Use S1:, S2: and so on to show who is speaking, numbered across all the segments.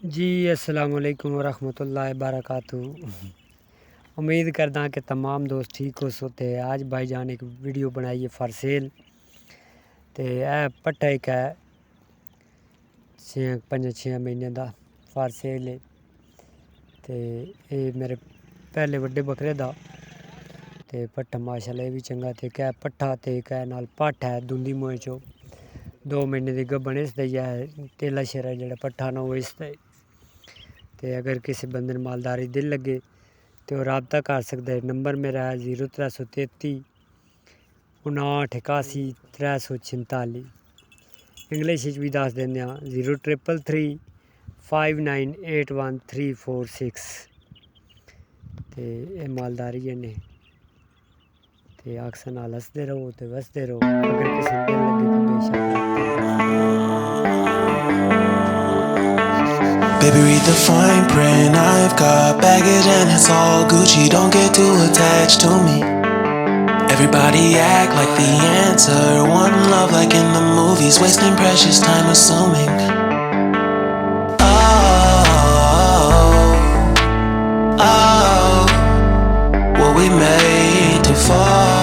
S1: जी अस्सलाम वालेकुम वरहमतुल्लाहि वबरकातुहू। उम्मीद करदा कि तमाम दोस्त ठीक हो सोते। आज भाईजान एक वीडियो बनाई है फॉर सेल। तो यह पट्टा एक है 5-6 महीने का फॉर सेल है। तो ये मेरे पहले वड्डे बकरे दा ते पट्टा माशाल्लाह भी चंगा ते कै पट्ठा ते कै नाल पट्ठ है दूंदी मोए चो 2 महीने दी गब्बन इस दी है। तेला शेरा जेड़ा पट्ठा ना वो इस दा। तो अगर किसी बंदे ने मालदारी दिल लगे तो रबता कर सकता है। नंबर मेरा है 0333 59 81 346। इंग्लिश भी दस दें 0333 5981 346। तो ये मालदारी ने तो अक्सर नाल हसते रहो तो वसते रहो। अगर किसी दिल लगे तो बेशक।
S2: Baby, read the fine print. I've got baggage and it's all Gucci. Don't get too attached to me. Everybody act like the answer. One love like in the movies. Wasting precious time assuming. Oh, were we made to fall?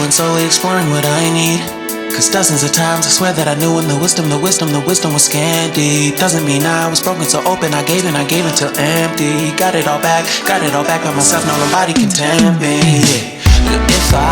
S2: And slowly exploring what I need. Cause dozens of times I swear that I knew, and the wisdom was scanty. Doesn't mean I was broken, so open I gave until empty. Got it all back by myself, now nobody can tempt me. If I